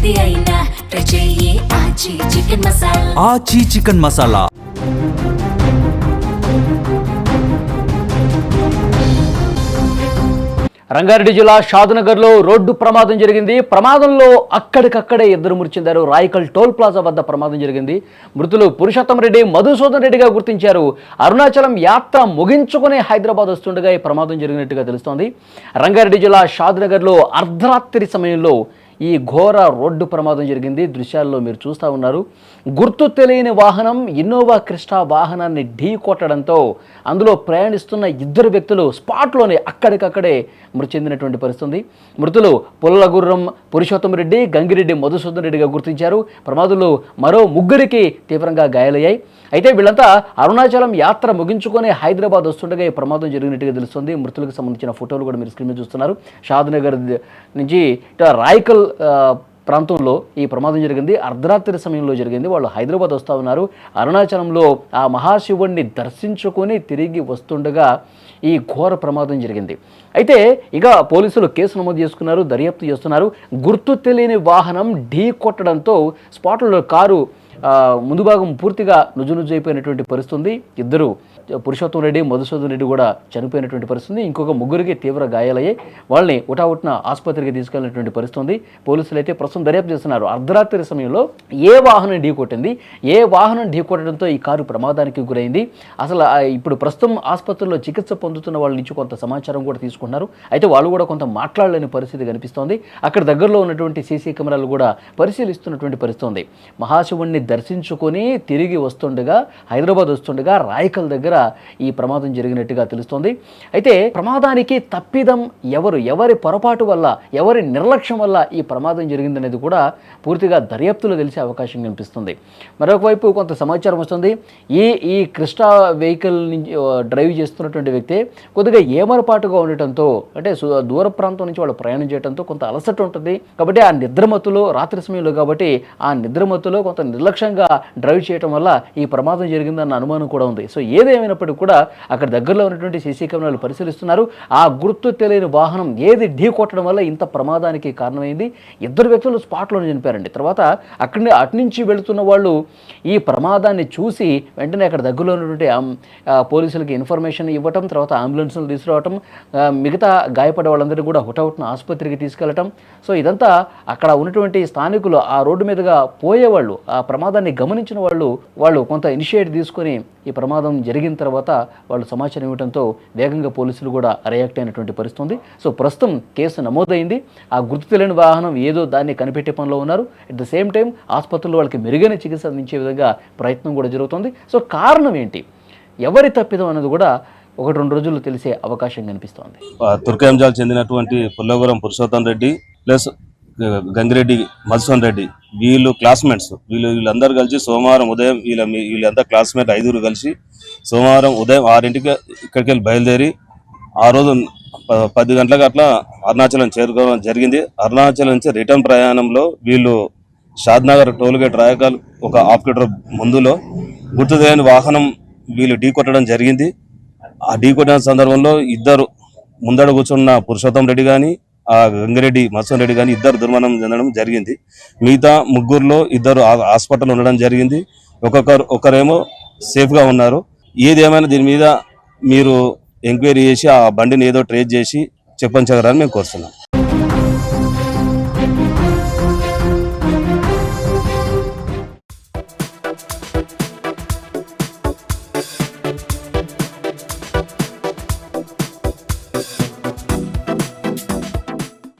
ఏది అయినా ట్రై చెయ్యి ఆచి చికెన్ మసాలా. ఆచి చికెన్ మసాలా. రంగారెడ్డి జిల్లా షాద్నగర్లో రోడ్డు ప్రమాదం జరిగింది. ప్రమాదంలో అక్కడికక్కడే ఇద్దరు మృతి చెందారు. రాయకల్ టోల్ ప్లాజా వద్ద ప్రమాదం జరిగింది. మృతులు పురుషోత్తం రెడ్డి, మధుసూదన్ రెడ్డిగా గుర్తించారు. అరుణాచలం యాత్ర ముగించుకుని హైదరాబాద్ వస్తుండగా ఈ ప్రమాదం జరిగినట్టుగా తెలుస్తోంది. రంగారెడ్డి జిల్లా షాద్నగర్లో అర్ధరాత్రి సమయంలో ఈ ఘోర రోడ్డు ప్రమాదం జరిగింది. దృశ్యాల్లో మీరు చూస్తూ ఉన్నారు. గుర్తు తెలియని వాహనం ఇన్నోవా క్రిస్టా వాహనాన్ని ఢీ కొట్టడంతో అందులో ప్రయాణిస్తున్న ఇద్దరు వ్యక్తులు స్పాట్లోనే అక్కడికక్కడే మృతి చెందినటువంటి పరిస్థితి. మృతులు పుల్లగుర్రం పురుషోత్తం రెడ్డి, గంగిరెడ్డి మధుసూదన్ రెడ్డిగా గుర్తించారు. ప్రమాదంలో మరో ముగ్గురికి తీవ్రంగా గాయాలయ్యాయి. అయితే వీళ్ళంతా అరుణాచలం యాత్ర ముగించుకొని హైదరాబాద్ వస్తుండగా ఈ ప్రమాదం జరిగినట్టుగా తెలుస్తుంది. మృతులకు సంబంధించిన ఫోటోలు కూడా మీరు స్క్రీన్ మీద చూస్తున్నారు. షాద్నగర్ నుంచి రాయకల్ ప్రాంతంలో ఈ ప్రమాదం జరిగింది. అర్ధరాత్రి సమయంలో జరిగింది. వాళ్ళు హైదరాబాద్ వస్తూ ఉన్నారు. అరుణాచలంలో ఆ మహాశివుడిని దర్శించుకొని తిరిగి వస్తుండగా ఈ ఘోర ప్రమాదం జరిగింది. అయితే ఇక పోలీసులు కేసు నమోదు చేసుకున్నారు, దర్యాప్తు చేస్తున్నారు. గుర్తు తెలియని వాహనం ఢీ కొట్టడంతో స్పాట్లో కారు ముందు భాగం పూర్తిగా నుజ్జు అయిపోయినటువంటి పరిస్థితి. ఇద్దరు పురుషోత్తం రెడ్డి, మధుసూదన్ రెడ్డి కూడా చనిపోయినటువంటి పరిస్థితి. ఇంకొక ముగ్గురికి తీవ్ర గాయాలయ్యాయి. వాళ్ళని ఉటావుట్న ఆసుపత్రికి తీసుకెళ్లినటువంటి పరిస్థితి. పోలీసులు అయితే ప్రస్తుతం దర్యాప్తు చేస్తున్నారు. అర్ధరాత్రి సమయంలో ఏ వాహనం ఢీ కొట్టింది, ఏ వాహనం ఢీ కొట్టడంతో ఈ కారు ప్రమాదానికి గురైంది, అసలు ఇప్పుడు ప్రస్తుతం ఆసుపత్రిలో చికిత్స పొందుతున్న వాళ్ళ నుంచి కొంత సమాచారం కూడా తీసుకుంటున్నారు. అయితే వాళ్ళు కూడా కొంత మాట్లాడలేని పరిస్థితి కనిపిస్తోంది. అక్కడ దగ్గరలో ఉన్నటువంటి సీసీ కెమెరాలు కూడా పరిశీలిస్తున్నటువంటి పరిస్థితి. మహాశివుణ్ణి దర్శించుకొని తిరిగి వస్తుండగా, హైదరాబాద్ వస్తుండగా రాయకల్ దగ్గర ఈ ప్రమాదం జరిగినట్టుగా తెలుస్తోంది. అయితే ప్రమాదానికి తప్పిదం ఎవరి పొరపాటు వల్ల, ఎవరి నిర్లక్ష్యం వల్ల ఈ ప్రమాదం జరిగిందనేది కూడా పూర్తిగా దర్యాప్తులో తెలిసే అవకాశం కనిపిస్తుంది. మరొకవైపు కొంత సమాచారం వస్తుంది. ఈ క్రిస్టా వెహికల్ నుంచి డ్రైవ్ చేస్తున్నటువంటి వ్యక్తి కొద్దిగా ఏమరపాటుగా ఉండటంతో, అంటే దూర ప్రాంతం నుంచి వాళ్ళు ప్రయాణం చేయడంతో కొంత అలసట ఉంటుంది. కాబట్టి ఆ నిద్రమత్తులో, రాత్రి సమయంలో కాబట్టి ఆ నిద్రమత్తులో కొంత నిర్లక్ష్యంగా డ్రైవ్ చేయడం వల్ల ఈ ప్రమాదం జరిగిందన్న అనుమానం కూడా ఉంది. సో ఏదేమైనప్పటికీ కూడా అక్కడ దగ్గరలో ఉన్నటువంటి సీసీ కెమెరాలు పరిశీలిస్తున్నారు. ఆ గుర్తు తెలియని వాహనం ఏది ఢీ కొట్టడం వల్ల ఇంత ప్రమాదానికి కారణమైంది. ఇద్దరు వ్యక్తులు స్పాట్లోనే చనిపోయారండి. తర్వాత అటు నుంచి వెళుతున్న వాళ్ళు ఈ ప్రమాదాన్ని చూసి వెంటనే అక్కడ దగ్గరలో ఉన్నటువంటి పోలీసులకి ఇన్ఫర్మేషన్ ఇవ్వటం, తర్వాత అంబులెన్స్లు తీసుకురావటం, మిగతా గాయపడే వాళ్ళందరినీ కూడా హుటాహుటిన ఆసుపత్రికి తీసుకెళ్లటం. సో ఇదంతా అక్కడ ఉన్నటువంటి స్థానికులు, ఆ రోడ్డు మీదుగా పోయేవాళ్ళు, ఆ ప్రమాదాన్ని గమనించిన వాళ్ళు కొంత ఇనిషియేట్ తీసుకొని ఈ ప్రమాదం జరిగిన తర్వాత వాళ్ళు సమాచారం ఇవ్వడంతో వేగంగా పోలీసులు కూడా రియాక్ట్ అయినటువంటి పరిస్థితి. సో ప్రస్తుతం కేసు నమోదైంది. ఆ గుర్తు తెలియని వాహనం ఏదో దాన్ని కనిపెట్టే పనిలో ఉన్నారు. అట్ ద సేమ్ టైం ఆసుపత్రుల్లో వాళ్ళకి మెరుగైన చికిత్స అందించే విధంగా ప్రయత్నం కూడా జరుగుతుంది. సో కారణం ఏంటి, ఎవరి తప్పిదం అనేది కూడా 1-2 రోజుల్లో తెలిసే అవకాశం కనిపిస్తోంది. తుర్కంజాల్ చెందినటువంటి పుల్లగురం పురుషోత్తం రెడ్డి ప్లస్ గంగిరెడ్డి మధుసూదన్ రెడ్డి వీళ్ళు క్లాస్మేట్స్. వీళ్ళందరూ కలిసి సోమవారం ఉదయం వీళ్ళంతా క్లాస్మేట్ 5 కలిసి సోమవారం ఉదయం 6ంటికి ఇక్కడికి వెళ్ళి బయలుదేరి ఆ రోజు 10 గంటలకు అట్లా అరుణాచలం చేరుకోవడం జరిగింది. అరుణాచలం నుంచి రిటర్న్ ప్రయాణంలో వీళ్ళు షాద్నగర్ టోల్గేట్ రాయకల్ ఒక ½ కిలోమీటర్ ముందులో గుర్తు తెలియని వాహనం వీళ్ళు ఢీ కొట్టడం జరిగింది. ఆ ఢీ కొట్టిన సందర్భంలో ఇద్దరు ముందడ కూర్చున్న పురుషోత్తం రెడ్డి కానీ, ఆ గంగిరెడ్డి మధుసూదన్ రెడ్డి కానీ ఇద్దరు దుర్మరణం చెందడం జరిగింది. మిగతా ముగ్గురులో ఇద్దరు హాస్పిటల్ ఉండడం జరిగింది. ఒకరేమో సేఫ్గా ఉన్నారు. ఏదేమైనా దీని మీద మీరు ఎంక్వైరీ చేసి ఆ బండిని ఏదో ట్రేస్ చేసి చెప్పంచగలరని మేము కోరుతున్నాం.